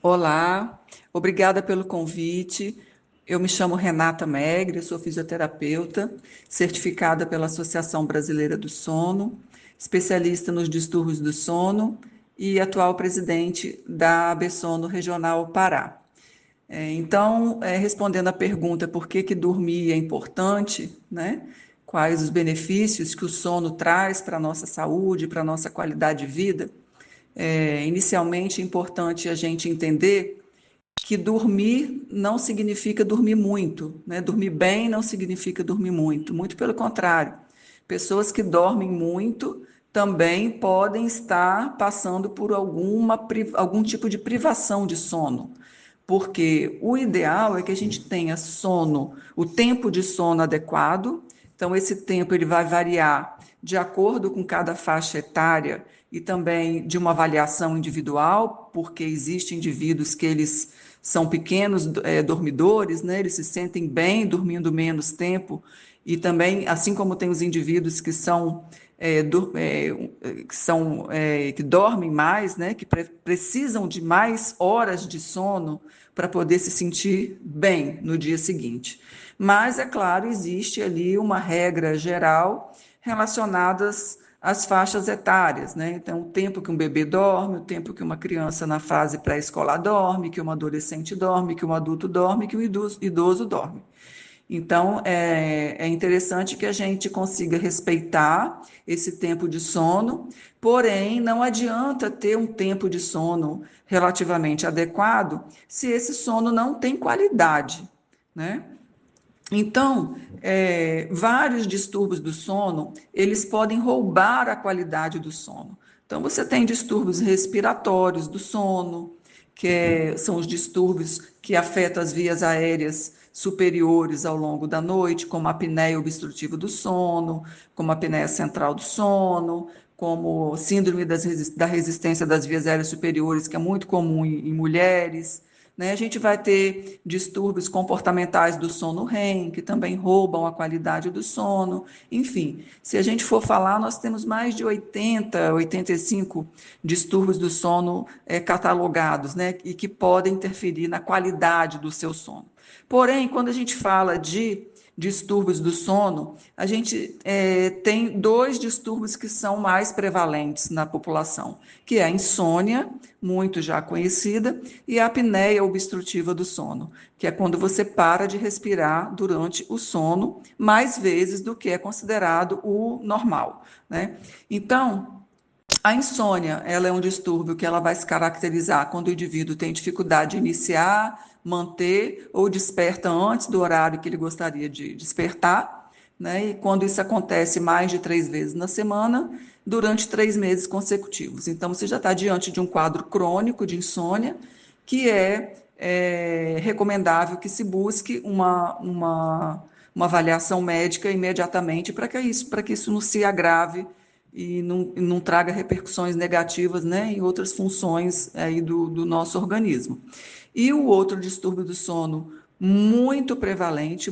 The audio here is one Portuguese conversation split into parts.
Olá, obrigada pelo convite. Eu me chamo Renata Megre, sou fisioterapeuta, certificada pela Associação Brasileira do Sono, especialista nos distúrbios do sono e atual presidente da ABSono Regional Pará. Respondendo à pergunta por que dormir é importante, né? Quais os benefícios que o sono traz para a nossa saúde, para a nossa qualidade de vida, inicialmente é importante a gente entender que dormir não significa dormir muito, né? Dormir bem não significa dormir muito, muito pelo contrário. Pessoas que dormem muito também podem estar passando por algum tipo de privação de sono, porque o ideal é que a gente tenha sono, o tempo de sono adequado. Então, esse tempo ele vai variar de acordo com cada faixa etária e também de uma avaliação individual, porque existem indivíduos que eles são pequenos dormidores, né? Eles se sentem bem dormindo menos tempo, e também, assim como tem os indivíduos que são que dormem mais, né, que precisam de mais horas de sono para poder se sentir bem no dia seguinte. Mas, é claro, existe ali uma regra geral relacionadas às faixas etárias, né? Então, o tempo que um bebê dorme, o tempo que uma criança na fase pré-escolar dorme, que um adolescente dorme, que um adulto dorme, que um idoso dorme. Então, é interessante que a gente consiga respeitar esse tempo de sono, porém, não adianta ter um tempo de sono relativamente adequado se esse sono não tem qualidade, né? Então, vários distúrbios do sono, eles podem roubar a qualidade do sono. Então, você tem distúrbios respiratórios do sono, são os distúrbios que afetam as vias aéreas superiores ao longo da noite, como a apneia obstrutiva do sono, como a apneia central do sono, como síndrome da resistência das vias aéreas superiores, que é muito comum em mulheres, né? A gente vai ter distúrbios comportamentais do sono REM, que também roubam a qualidade do sono. Enfim, se a gente for falar, nós temos mais de 80, 85 distúrbios do sono catalogados, né? E que podem interferir na qualidade do seu sono. Porém, quando a gente fala de distúrbios do sono, a gente tem dois distúrbios que são mais prevalentes na população, que é a insônia, muito já conhecida, e a apneia obstrutiva do sono, que é quando você para de respirar durante o sono mais vezes do que é considerado o normal, né? Então, a insônia, ela é um distúrbio que ela vai se caracterizar quando o indivíduo tem dificuldade de iniciar, manter ou desperta antes do horário que ele gostaria de despertar, né? E quando isso acontece mais de 3 vezes na semana, durante 3 meses consecutivos. Então, você já está diante de um quadro crônico de insônia, que é recomendável que se busque uma avaliação médica imediatamente para que isso não se agrave e não traga repercussões negativas, né, em outras funções aí do nosso organismo. E o outro distúrbio do sono muito prevalente,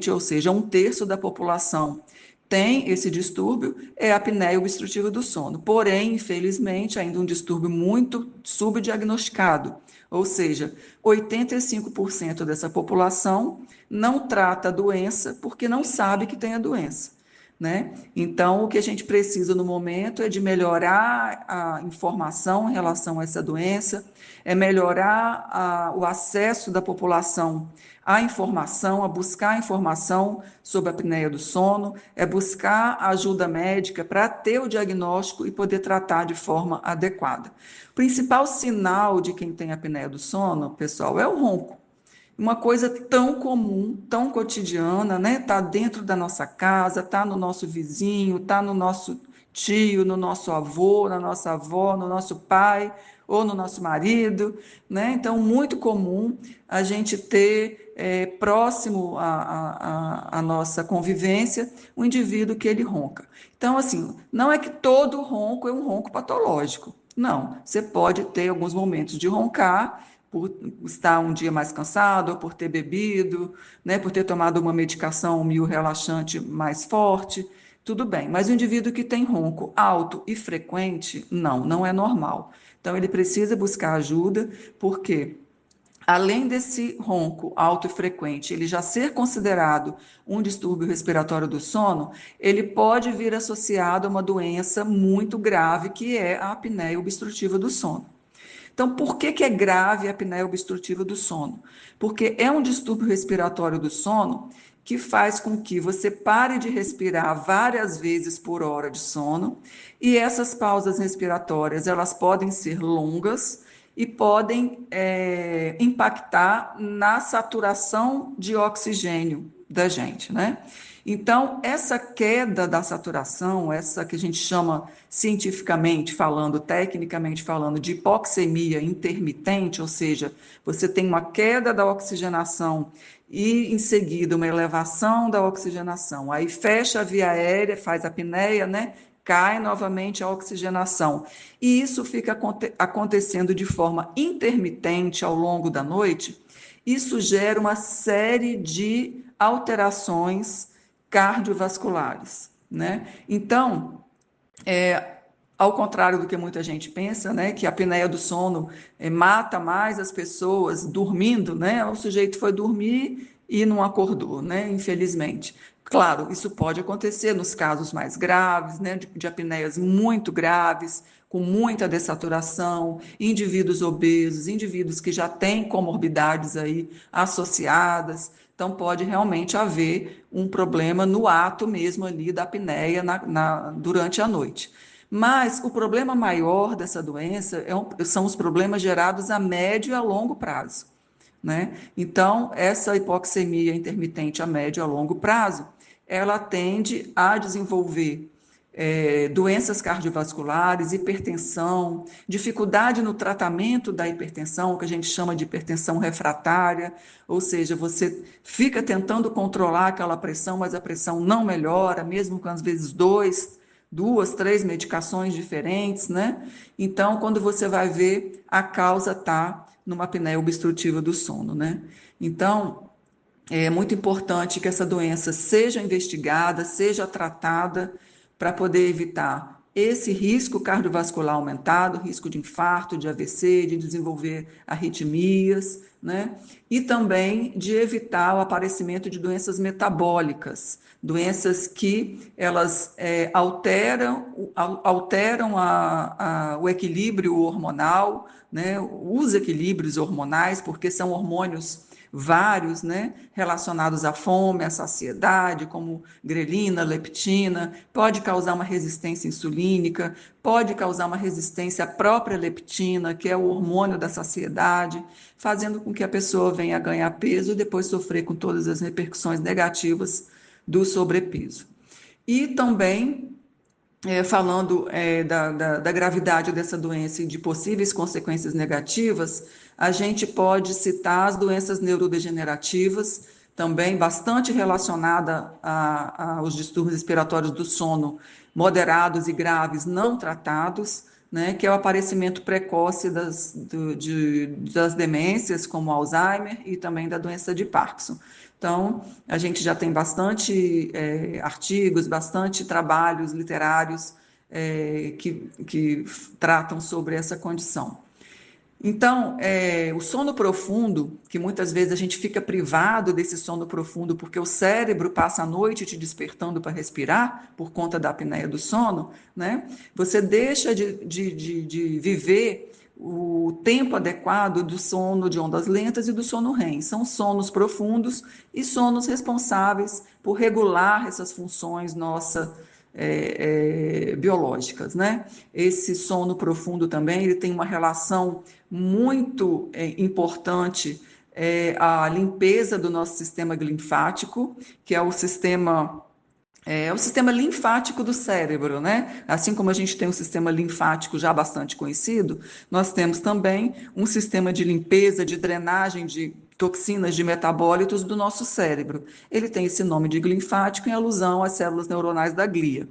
ou seja, 1/3 da população tem esse distúrbio, é a apneia obstrutiva do sono. Porém, infelizmente, ainda um distúrbio muito subdiagnosticado, ou seja, 85% dessa população não trata a doença porque não sabe que tem a doença, né? Então, o que a gente precisa no momento é de melhorar a informação em relação a essa doença, é melhorar o acesso da população à informação, a buscar informação sobre a apneia do sono, é buscar ajuda médica para ter o diagnóstico e poder tratar de forma adequada. O principal sinal de quem tem apneia do sono, pessoal, é o ronco. Uma coisa tão comum, tão cotidiana, né? Tá dentro da nossa casa, tá no nosso vizinho, tá no nosso tio, no nosso avô, na nossa avó, no nosso pai ou no nosso marido, né? Então, muito comum a gente ter próximo à nossa convivência um indivíduo que ele ronca. Então, assim, não é que todo ronco é um ronco patológico. Não, você pode ter alguns momentos de roncar por estar um dia mais cansado, ou por ter bebido, né, por ter tomado uma medicação relaxante mais forte, tudo bem. Mas o indivíduo que tem ronco alto e frequente, não é normal. Então, ele precisa buscar ajuda, porque além desse ronco alto e frequente, ele já ser considerado um distúrbio respiratório do sono, ele pode vir associado a uma doença muito grave, que é a apneia obstrutiva do sono. Então, por que é grave a apneia obstrutiva do sono? Porque é um distúrbio respiratório do sono que faz com que você pare de respirar várias vezes por hora de sono, e essas pausas respiratórias, elas podem ser longas e podem impactar na saturação de oxigênio da gente, né? Então, essa queda da saturação, essa que a gente chama cientificamente falando, tecnicamente falando, de hipoxemia intermitente, ou seja, você tem uma queda da oxigenação e em seguida uma elevação da oxigenação, aí fecha a via aérea, faz a apneia, né? Cai novamente a oxigenação. E isso fica acontecendo de forma intermitente ao longo da noite. Isso gera uma série de alterações cardiovasculares, né? Então, ao contrário do que muita gente pensa, né, que a apneia do sono mata mais as pessoas dormindo, né? O sujeito foi dormir e não acordou, né? Infelizmente. Claro, isso pode acontecer nos casos mais graves, né, de apneias muito graves, com muita dessaturação, indivíduos obesos, indivíduos que já têm comorbidades aí associadas. Então, pode realmente haver um problema no ato mesmo ali da apneia durante a noite. Mas o problema maior dessa doença são os problemas gerados a médio e a longo prazo, né? Então, essa hipoxemia intermitente a médio e a longo prazo, ela tende a desenvolver doenças cardiovasculares, hipertensão, dificuldade no tratamento da hipertensão, que a gente chama de hipertensão refratária, ou seja, você fica tentando controlar aquela pressão, mas a pressão não melhora, mesmo com às vezes duas, três medicações diferentes, né? Então, quando você vai ver, a causa está numa apneia obstrutiva do sono, né? Então, é muito importante que essa doença seja investigada, seja tratada para poder evitar esse risco cardiovascular aumentado, risco de infarto, de AVC, de desenvolver arritmias, né? E também de evitar o aparecimento de doenças metabólicas, doenças que elas alteram o equilíbrio hormonal, né? Os equilíbrios hormonais, porque são hormônios vários, né, relacionados à fome, à saciedade, como grelina, leptina, pode causar uma resistência insulínica, pode causar uma resistência à própria leptina, que é o hormônio da saciedade, fazendo com que a pessoa venha a ganhar peso e depois sofrer com todas as repercussões negativas do sobrepeso. E também falando da gravidade dessa doença e de possíveis consequências negativas, a gente pode citar as doenças neurodegenerativas, também bastante relacionada aos distúrbios respiratórios do sono, moderados e graves não tratados, né, que é o aparecimento precoce das demências, como Alzheimer, e também da doença de Parkinson. Então, a gente já tem bastante artigos, bastante trabalhos literários que tratam sobre essa condição. Então, o sono profundo, que muitas vezes a gente fica privado desse sono profundo porque o cérebro passa a noite te despertando para respirar por conta da apneia do sono, né? Você deixa de viver o tempo adequado do sono de ondas lentas e do sono REM. São sonos profundos e sonos responsáveis por regular essas funções nossas biológicas, né? Esse sono profundo também ele tem uma relação muito importante a limpeza do nosso sistema linfático, que é o sistema linfático do cérebro, né? Assim como a gente tem um sistema linfático já bastante conhecido, nós temos também um sistema de limpeza, de drenagem de toxinas, de metabólitos do nosso cérebro. Ele tem esse nome de linfático em alusão às células neuronais da glia.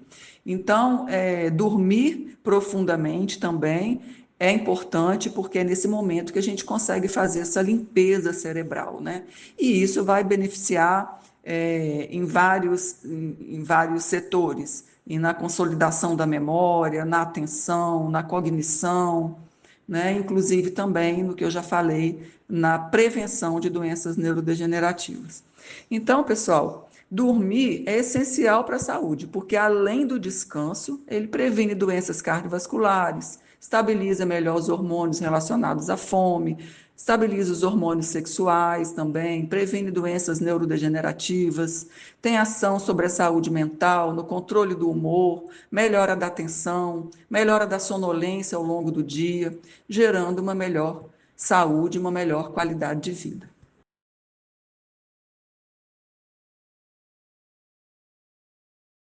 Então, dormir profundamente também é importante porque é nesse momento que a gente consegue fazer essa limpeza cerebral, né? E isso vai beneficiar em vários setores, e na consolidação da memória, na atenção, na cognição, né? Inclusive também no que eu já falei, na prevenção de doenças neurodegenerativas. Então, pessoal, dormir é essencial para a saúde, porque além do descanso, ele previne doenças cardiovasculares, estabiliza melhor os hormônios relacionados à fome, estabiliza os hormônios sexuais também, previne doenças neurodegenerativas, tem ação sobre a saúde mental, no controle do humor, melhora da atenção, melhora da sonolência ao longo do dia, gerando uma melhor saúde, uma melhor qualidade de vida.